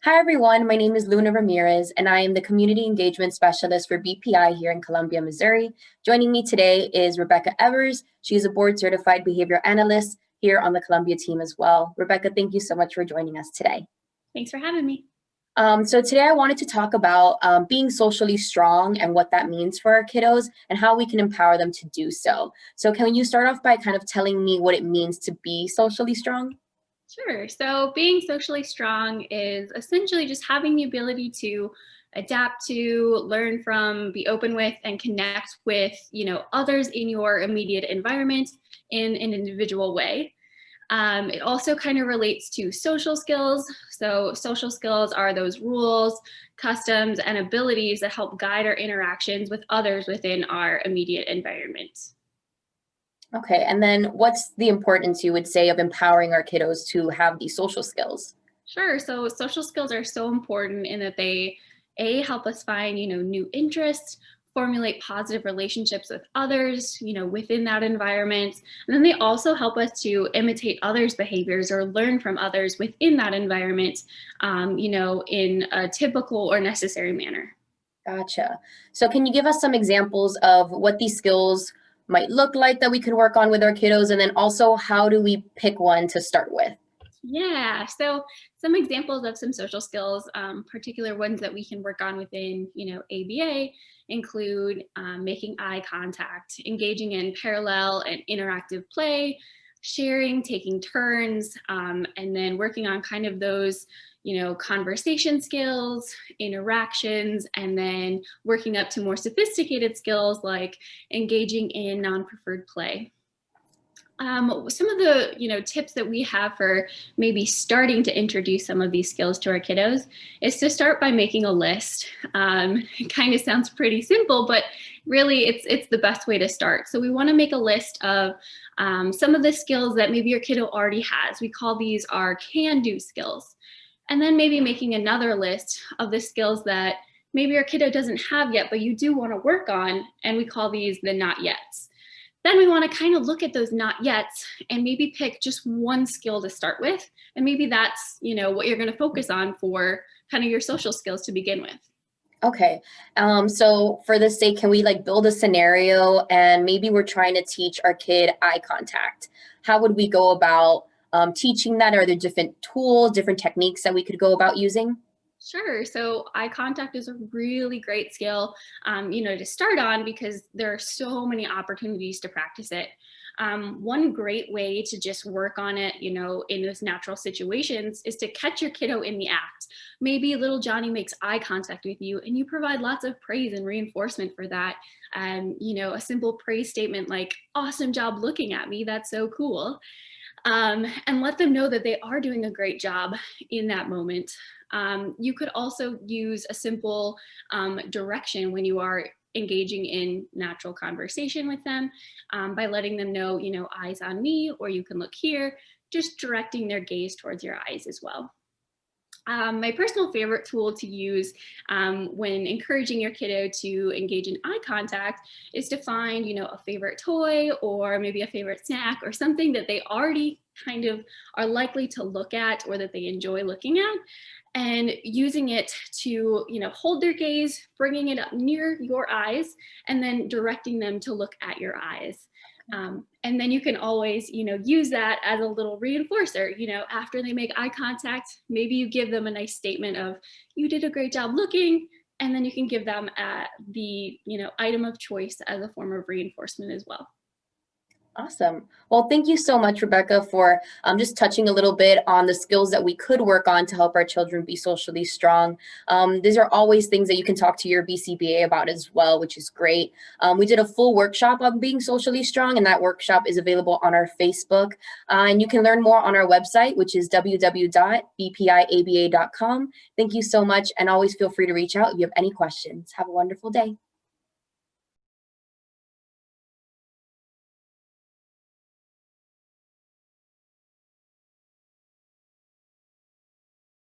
Hi, everyone. My name is Luna Ramirez, and I am the Community Engagement Specialist for BPI here in Columbia, Missouri. Joining me today is Rebecca Evers. She is a board-certified behavior analyst here on the Columbia team as well. Rebecca, thank you so much for joining us today. Thanks for having me. So today I wanted to talk about being socially strong and what that means for our kiddos and how we can empower them to do so. So can you start off by kind of telling me what it means to be socially strong? Sure. So being socially strong is essentially just having the ability to adapt to, learn from, be open with, and connect with, others in your immediate environment in an individual way. It also kind of relates to social skills. So social skills are those rules, customs, and abilities that help guide our interactions with others within our immediate environment. Okay, and then what's the importance you would say of empowering our kiddos to have these social skills? Sure. So social skills are so important in that they help us find, new interests, formulate positive relationships with others, within that environment. And then they also help us to imitate others' behaviors or learn from others within that environment, in a typical or necessary manner. Gotcha. So can you give us some examples of what these skills might look like that we could work on with our kiddos? And then also, how do we pick one to start with? Yeah, so some examples of some social skills, particular ones that we can work on within, ABA include making eye contact, engaging in parallel and interactive play, sharing, taking turns, and then working on kind of those, conversation skills, interactions, and then working up to more sophisticated skills like engaging in non-preferred play. Some of the tips that we have for maybe starting to introduce some of these skills to our kiddos is to start by making a list. It kind of sounds pretty simple, but really it's the best way to start. So we want to make a list of some of the skills that maybe your kiddo already has. We call these our can-do skills. And then maybe making another list of the skills that maybe your kiddo doesn't have yet, but you do want to work on, and we call these the not yets. Then we want to kind of look at those not yets and maybe pick just one skill to start with. And maybe that's, what you're going to focus on for kind of your social skills to begin with. Okay. So for this sake, can we build a scenario and maybe we're trying to teach our kid eye contact? How would we go about teaching that? Are there different tools, different techniques that we could go about using? Sure. So eye contact is a really great skill, to start on because there are so many opportunities to practice it. One great way to just work on it, in those natural situations is to catch your kiddo in the act. Maybe little Johnny makes eye contact with you and you provide lots of praise and reinforcement for that. A simple praise statement like, awesome job looking at me. That's so cool. And let them know that they are doing a great job in that moment. You could also use a simple direction when you are engaging in natural conversation with them by letting them know, eyes on me, or you can look here, just directing their gaze towards your eyes as well. My personal favorite tool to use when encouraging your kiddo to engage in eye contact is to find, a favorite toy or maybe a favorite snack or something that they already kind of are likely to look at or that they enjoy looking at, and using it to, hold their gaze, bringing it up near your eyes, and then directing them to look at your eyes. And then you can always, use that as a little reinforcer, after they make eye contact, maybe you give them a nice statement of, you did a great job looking, and then you can give them the, item of choice as a form of reinforcement as well. Awesome. Well, thank you so much, Rebecca, for just touching a little bit on the skills that we could work on to help our children be socially strong. These are always things that you can talk to your BCBA about as well, which is great. We did a full workshop on being socially strong, and that workshop is available on our Facebook. And you can learn more on our website, which is www.bpiaba.com. Thank you so much, and always feel free to reach out if you have any questions. Have a wonderful day.